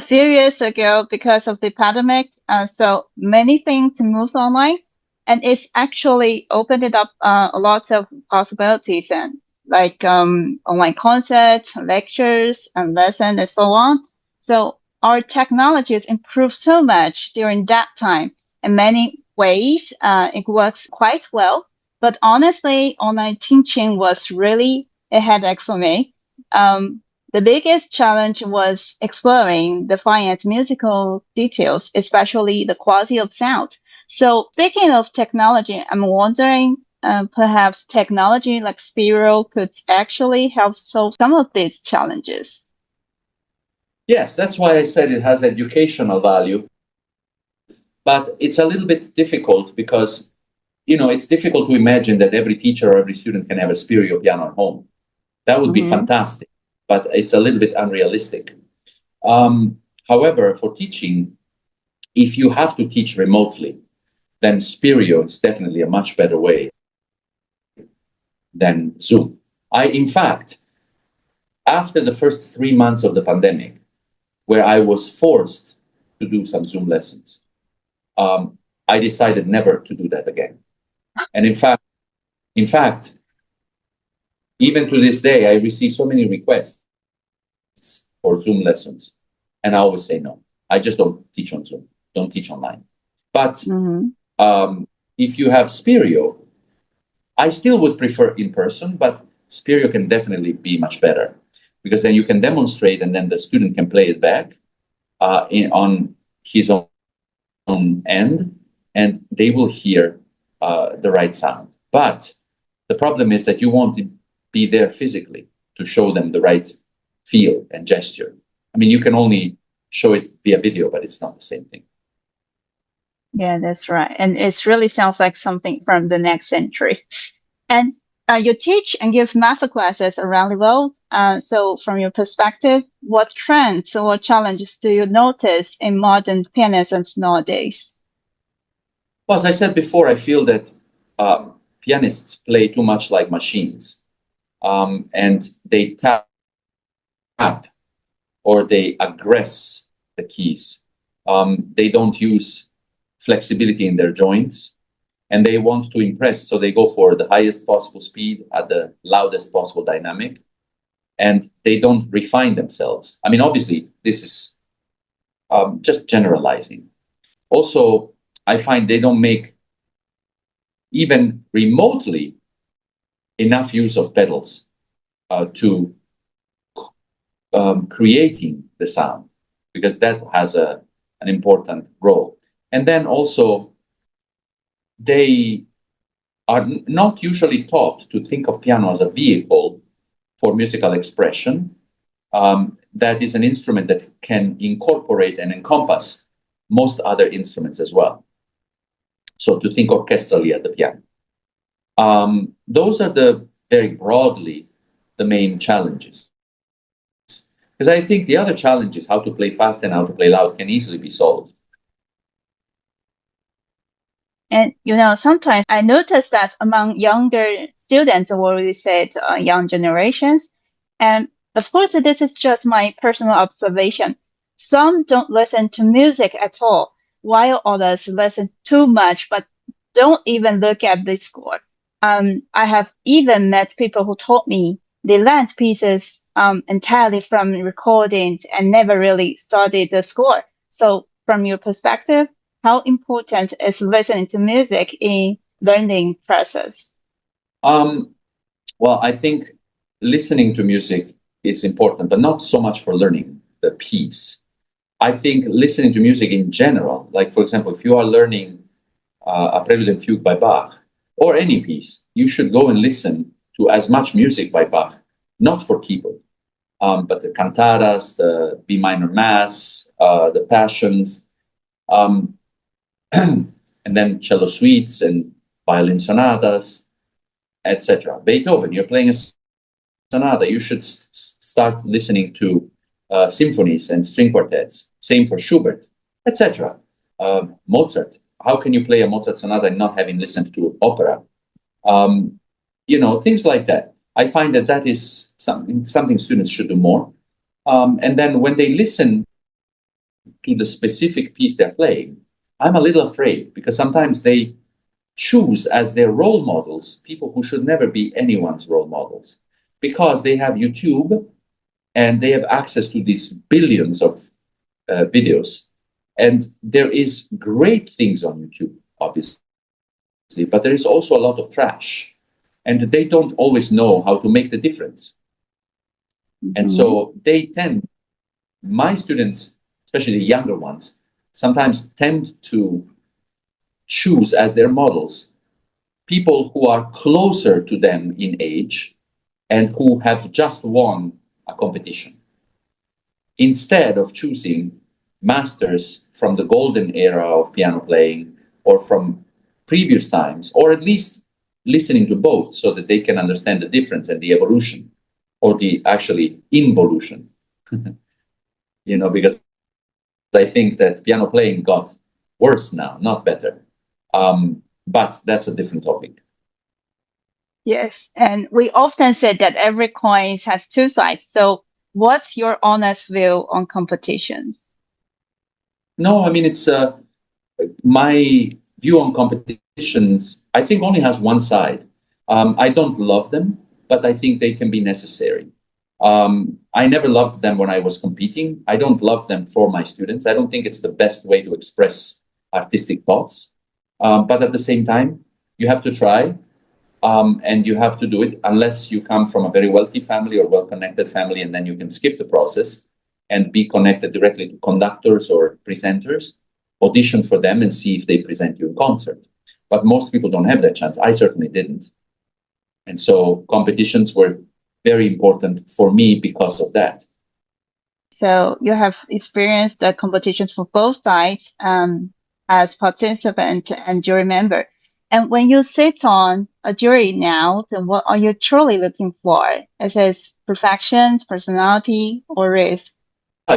few years ago, because of the pandemic, so many things moved online, and it's actually opened it up a lot of possibilities and like online concerts, lectures, and lessons, and so on. So our technologies improved so much during that time. In many ways, it works quite well. But honestly, online teaching was really a headache for me. The biggest challenge was exploring the fine musical details, especially the quality of sound. So speaking of technology, I'm wondering perhaps technology like Spiro could actually help solve some of these challenges. Yes, that's why I said it has educational value. But it's a little bit difficult because, it's difficult to imagine that every teacher or every student can have a Spiro piano at home. That would be fantastic, but it's a little bit unrealistic. However, for teaching, if you have to teach remotely, then Spiro is definitely a much better way than Zoom. In fact, after the first 3 months of the pandemic, where I was forced to do some Zoom lessons, I decided never to do that again. And in fact, even to this day, I receive so many requests for Zoom lessons, and I always say no. I just don't teach on Zoom, don't teach online. But if you have Spiro, I still would prefer in person, but Spiro can definitely be much better because then you can demonstrate and then the student can play it back on his own end, and they will hear the right sound. But the problem is that you won't be there physically to show them the right feel and gesture. I mean, you can only show it via video, but it's not the same thing. Yeah, that's right. And it really sounds like something from the next century. And you teach and give masterclasses around the world. So from your perspective, what trends or challenges do you notice in modern pianism nowadays? Well, as I said before, I feel that pianists play too much like machines, and they tap or they aggress the keys. They don't use flexibility in their joints, and they want to impress, so they go for the highest possible speed at the loudest possible dynamic, and they don't refine themselves. I mean, obviously, this is just generalizing. Also, I find they don't make even remotely enough use of pedals to creating the sound, because that has an important role. And then also, they are not usually taught to think of piano as a vehicle for musical expression. That is an instrument that can incorporate and encompass most other instruments as well. So to think orchestrally at the piano. Those are very broadly the main challenges. Because I think the other challenges, how to play fast and how to play loud, can easily be solved. And, sometimes I notice that among younger students, or we said young generations, and of course, this is just my personal observation. Some don't listen to music at all, while others listen too much, but don't even look at the score. I have even met people who told me they learned pieces entirely from recordings and never really studied the score. So from your perspective, how important is listening to music in learning process? Well, I think listening to music is important, but not so much for learning the piece. I think listening to music in general, like, for example, if you are learning a Prelude and Fugue by Bach, or any piece, you should go and listen to as much music by Bach, not for keyboard, but the cantatas, the B minor mass, the passions, and then cello suites and violin sonatas, etc. Beethoven, you're playing a sonata, you should start listening to symphonies and string quartets. Same for Schubert, etc. Mozart. How can you play a Mozart sonata and not having listened to opera? Things like that. I find that is something students should do more. And then when they listen to the specific piece they're playing, I'm a little afraid because sometimes they choose as their role models people who should never be anyone's role models because they have YouTube and they have access to these billions of videos. And there is great things on YouTube, obviously, but there is also a lot of trash. And they don't always know how to make the difference. Mm-hmm. And so they tend, my students, especially the younger ones, sometimes tend to choose as their models people who are closer to them in age and who have just won a competition, instead of choosing masters from the golden era of piano playing or from previous times, or at least listening to both so that they can understand the difference and the evolution, or the actually involution. Because I think that piano playing got worse now, not better. But that's a different topic. Yes, and we often say that every coin has two sides. So what's your honest view on competitions? No, I mean, it's my view on competitions, I think only has one side. I don't love them, but I think they can be necessary. I never loved them when I was competing. I don't love them for my students. I don't think it's the best way to express artistic thoughts. But at the same time, you have to try. And you have to do it unless you come from a very wealthy family or well-connected family, and then you can skip the process and be connected directly to conductors or presenters, audition for them and see if they present you in concert. But most people don't have that chance. I certainly didn't. And so competitions were very important for me because of that. So you have experienced the competitions for both sides as participant and jury member. And when you sit on a jury now, then what are you truly looking for? Is it perfection, personality, or risk?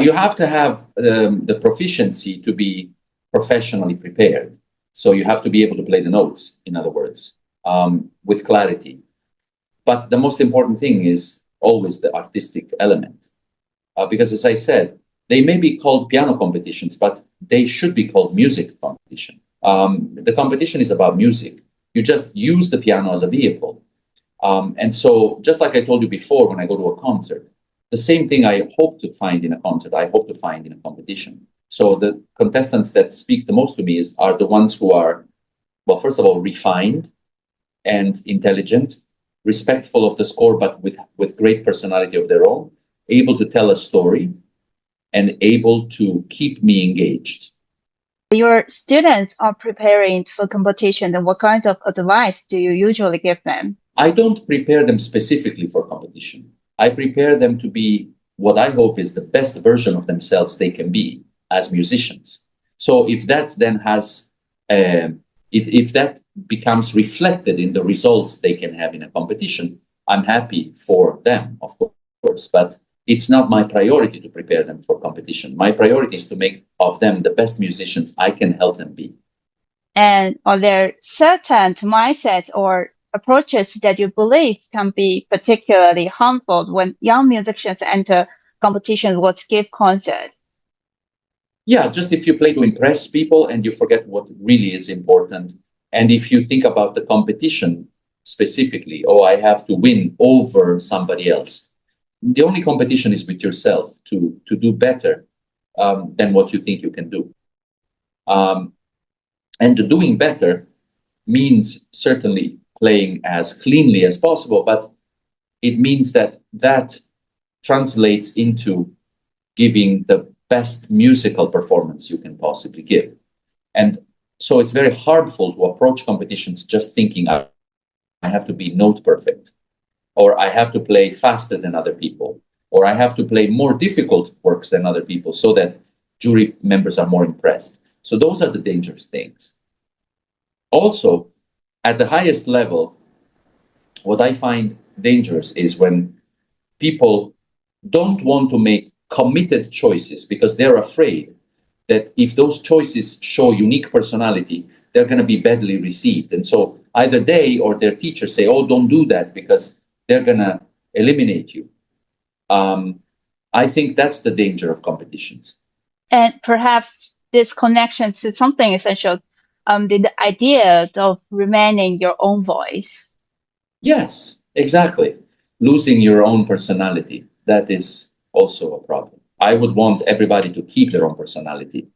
You have to have the proficiency to be professionally prepared. So you have to be able to play the notes, in other words, with clarity. But the most important thing is always the artistic element. Because as I said, they may be called piano competitions, but they should be called music competition. The competition is about music. You just use the piano as a vehicle. And so just like I told you before, when I go to a concert, the same thing I hope to find in a concert, I hope to find in a competition. So the contestants that speak the most to me are the ones who are, well, first of all, refined and intelligent, respectful of the score, but with great personality of their own, able to tell a story, and able to keep me engaged. Your students are preparing for competition, and what kind of advice do you usually give them? I don't prepare them specifically for competition. I prepare them to be what I hope is the best version of themselves they can be as musicians. So if that then has, if that becomes reflected in the results they can have in a competition, I'm happy for them, of course, but it's not my priority to prepare them for competition. My priority is to make of them the best musicians I can help them be. And are there certain mindsets or approaches that you believe can be particularly harmful when young musicians enter competitions or give concerts? Yeah, just if you play to impress people and you forget what really is important. And if you think about the competition specifically, oh, I have to win over somebody else. The only competition is with yourself to do better than what you think you can do. And doing better means certainly playing as cleanly as possible, but it means that translates into giving the best musical performance you can possibly give. And so it's very harmful to approach competitions just thinking I have to be note perfect, or I have to play faster than other people, or I have to play more difficult works than other people so that jury members are more impressed. So those are the dangerous things. Also, at the highest level, what I find dangerous is when people don't want to make committed choices because they're afraid that if those choices show unique personality, they're going to be badly received. And so either they or their teachers say, oh, don't do that because they're going to eliminate you. I think that's the danger of competitions. And perhaps this connection to something essential, the idea of remaining your own voice. Yes, exactly. Losing your own personality, that is also a problem. I would want everybody to keep their own personality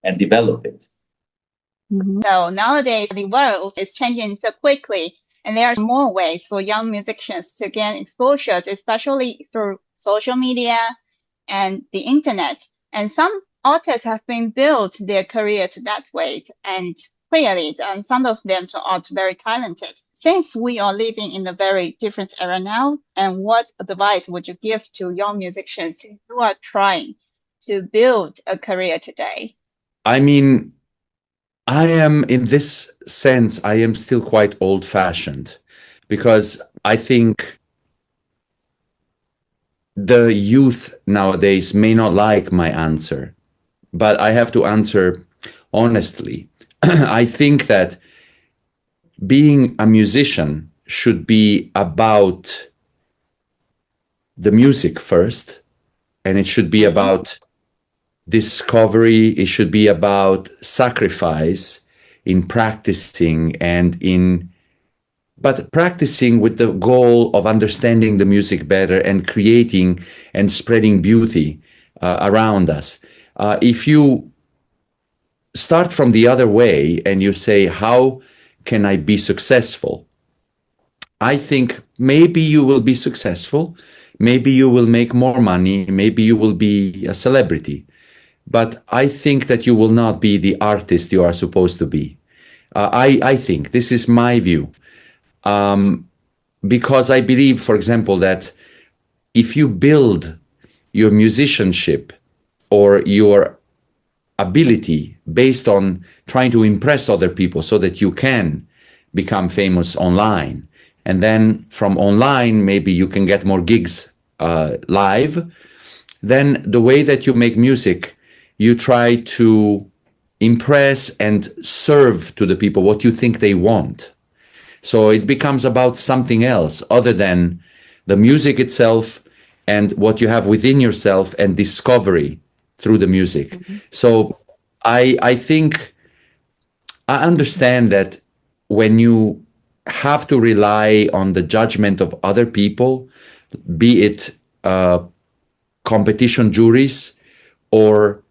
and develop it. Mm-hmm. So nowadays, the world is changing so quickly, and there are more ways for young musicians to gain exposure, especially through social media and the internet. And some artists have been built their career to that way, and clearly, some of them are very talented. Since we are living in a very different era now, and what advice would you give to young musicians who are trying to build a career today? I mean, I am, in this sense, I am still quite old-fashioned, because I think the youth nowadays may not like my answer, but I have to answer honestly. I think that being a musician should be about the music first, and it should be about discovery. It should be about sacrifice in practicing but practicing with the goal of understanding the music better and creating and spreading beauty around us. If you start from the other way and you say, how can I be successful? I think maybe you will be successful. Maybe you will make more money. Maybe you will be a celebrity. But I think that you will not be the artist you are supposed to be. I think, this is my view. Because I believe, for example, that if you build your musicianship or your ability based on trying to impress other people so that you can become famous online, and then from online maybe you can get more gigs live, then the way that you make music, you try to impress and serve to the people what you think they want. So it becomes about something else other than the music itself and what you have within yourself and discovery through the music. Mm-hmm. So I think I understand that when you have to rely on the judgment of other people, be it competition juries or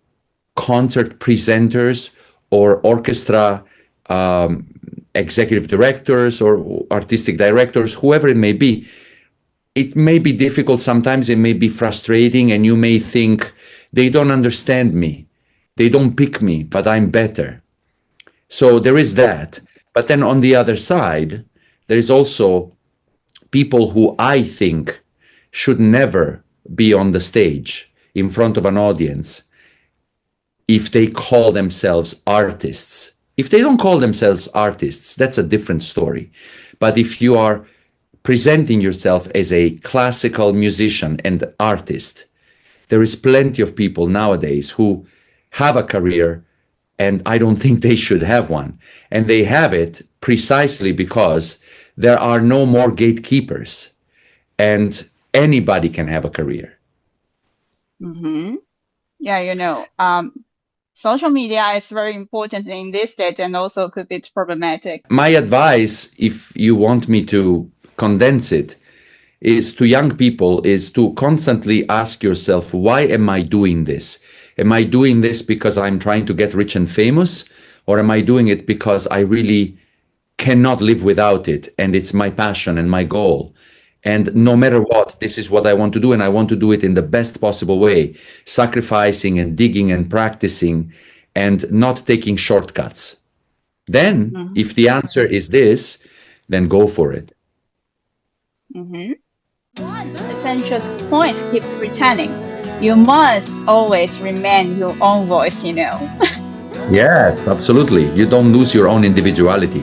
concert presenters or orchestra executive directors or artistic directors, whoever it may be, it may be difficult sometimes, it may be frustrating, and you may think, they don't understand me, they don't pick me, but I'm better. So there is that. But then on the other side, there is also people who I think should never be on the stage in front of an audience if they call themselves artists. If they don't call themselves artists, that's a different story. But if you are presenting yourself as a classical musician and artist, there is plenty of people nowadays who have a career, and I don't think they should have one. And they have it precisely because there are no more gatekeepers, and anybody can have a career. Mm-hmm. Yeah, social media is very important in this state and also could be problematic. My advice, if you want me to condense it, is to young people is to constantly ask yourself, why am I doing this? Am I doing this because I'm trying to get rich and famous? Or am I doing it because I really cannot live without it and it's my passion and my goal? And no matter what, this is what I want to do, and I want to do it in the best possible way, sacrificing and digging and practicing and not taking shortcuts. Then, if the answer is this, then go for it. Mm-hmm. One essential point keeps returning. You must always remain your own voice, Yes, absolutely. You don't lose your own individuality.